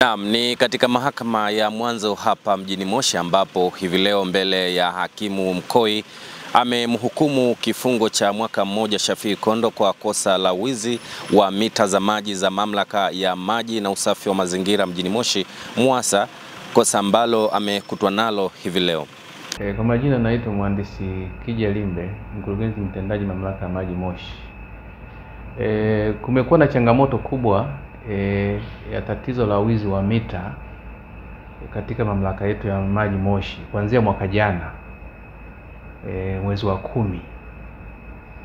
Naam, ni katika mahakama ya mwanzo hapa mjini Moshi ambapo hivi leo mbele ya hakimu Mkoi amemhukumu kifungo cha mwaka mmoja Shafii Kondo kwa kosa la wizi wa mita za maji za mamlaka ya maji na usafi wa mazingira mjini Moshi MUWASA, kosa ambalo amekutwa nalo hivi leo. Kwa majina naitwa Mhandisi Kija Limbe, mkurugenzi mtendaji mamlaka ya maji Moshi. Kumekuwa na changamoto kubwa ya tatizo la wizi wa mita katika mamlaka yetu ya maji Moshi kuanzia mwaka jana mwezi wa 10.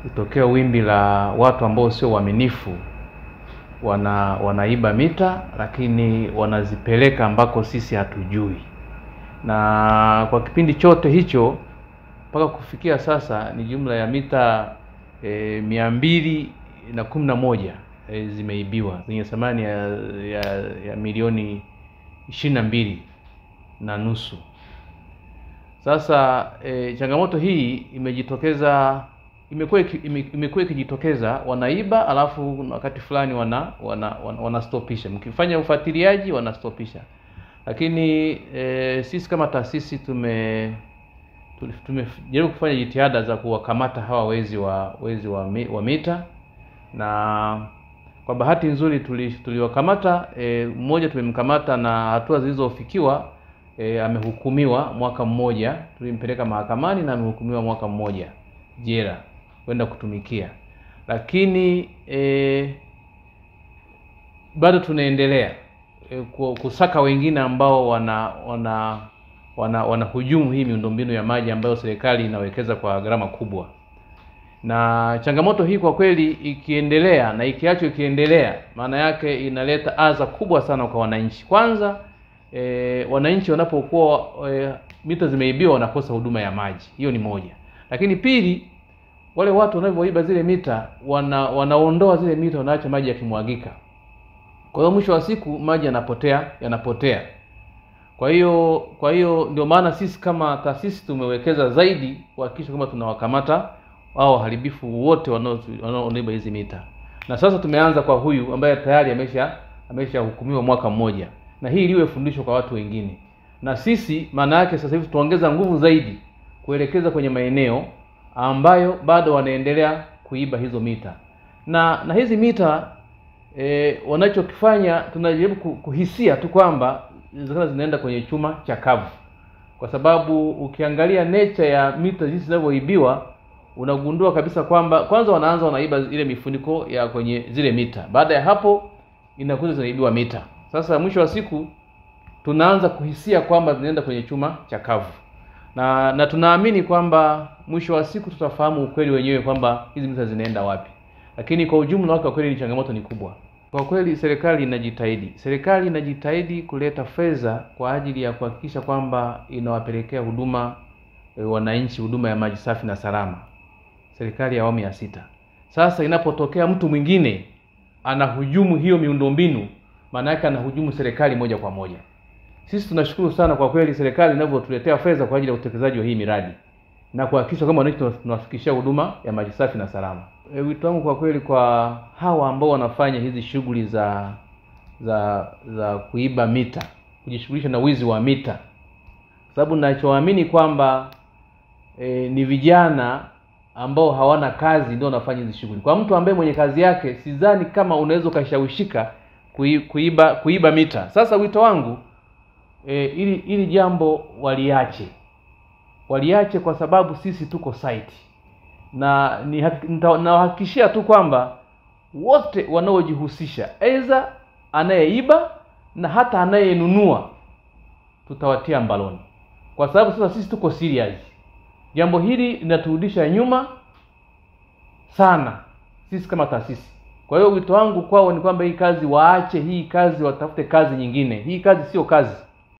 Itokea wimbi la watu ambao sio waaminifu, wanaiba mita lakini wanazipeleka ambako sisi hatujui. Na kwa kipindi chote hicho mpaka kufikia sasa ni jumla ya mita 211 zimeibiwa zenye thamani ya milioni 22.5. Sasa changamoto hii imekuwa ikijitokeza, wanaiba alafu wakati fulani wanastopisha. Mkifanya ufuatiliaji wanastopisha. Lakini sisi kama taasisi tumejaribu kufanya jitihada za kuwakamata hawa wezi wa mita, na kwa bahati nzuri tuliwakamata. Mmoja tumemkamata na hatua zilizofikiwa, amehukumiwa mwaka mmoja. Tulimpeleka mahakamani na amehukumiwa mwaka mmoja jela kwenda kutumikia. Lakini bado tunaendelea kusaka wengine ambao wanahujumu hii miundombinu ya maji ambayo serikali inawekeza kwa gharama kubwa. Na changamoto hii kwa kweli ikiendelea na ikiachwa ikiendelea, maana yake inaleta adha kubwa sana kwa wananchi. Kwanza wananchi wanapokuwa mita zimeibiwa wanakosa huduma ya maji. Hiyo ni moja. Lakini pili, wale watu wanavyoiba zile mita wanaondoa zile mita, wanaacha maji yakimwagika. Kwa hiyo mwisho wa siku maji yanapotea. Kwa hiyo ndio maana sisi kama taasisi tumewekeza zaidi kuhakikisha kama tunawakamata hao waharibifu wote wanaoiba hizi mita. Na sasa tumeanza kwa huyu ambaye tayari ameshahukumiwa mwaka mmoja, na hii liwe fundisho kwa watu wengine. Na sisi maana yake sasa hivi tuongeza nguvu zaidi kuelekeza kwenye maeneo ambayo bado wanaendelea kuiba hizo mita. Na hizi mita wanachokifanya, tunajaribu kuhisia tu kwamba zinaenda kwenye chuma chakavu, kwa sababu ukiangalia nature ya mita jinsi zinavyoibiwa unagundua kabisa kwamba kwanza wanaiba ile mifuniko ya kwenye zile mita. Baada ya hapo inakuja zinaibiwa mita. Sasa mwisho wa siku tunaanza kuhisia kwamba zinaenda kwenye chuma chakavu. Na tunaamini kwamba mwisho wa siku tutafahamu ukweli wenyewe kwamba hizi mita zinaenda wapi. Lakini kwa ujumla wake, kwa kweli ni changamoto ni kubwa. Kwa kweli serikali inajitahidi kuleta fedha kwa ajili ya kuhakikisha kwamba inawapelekea huduma wananchi huduma ya maji safi na salama. Serikali ya awamu ya 6. Sasa inapotokea mtu mwingine anahujumu hiyo miundombinu, maana yake anahujumu serikali moja kwa moja. Sisi tunashukuru sana kwa kweli serikali inavyotuletea fedha kwa ajili ya utekelezaji wa hii miradi na kuhakikisha kama wananchi tunafikishia huduma ya maji safi na salama. Wito wangu kwa kweli kwa hawa ambao wanafanya hizi shughuli za kuiba mita, kujishughulisha na wizi wa mita, sababu ninachoamini kwamba ni vijana ambao hawana kazi ndio wanafanya hizi shughuli. Kwa mtu ambaye mwenye kazi yake, sidhani kama unaweza ukashawishika kuiba mita. Sasa wito wangu ili jambo waliache kwa sababu sisi tuko site. Na nawahakikishia tu kwamba wote wanaojihusisha, aidha anayeiba na hata anayenunua, tutawatia mbaloni. Kwa sababu sasa sisi tuko serious. Jambo hili linaturudisha nyuma sana sisi kama taasisi. Kwa hiyo wito wangu kwao ni kwamba hii kazi waache, hii kazi watafute kazi nyingine. Hii kazi sio kazi.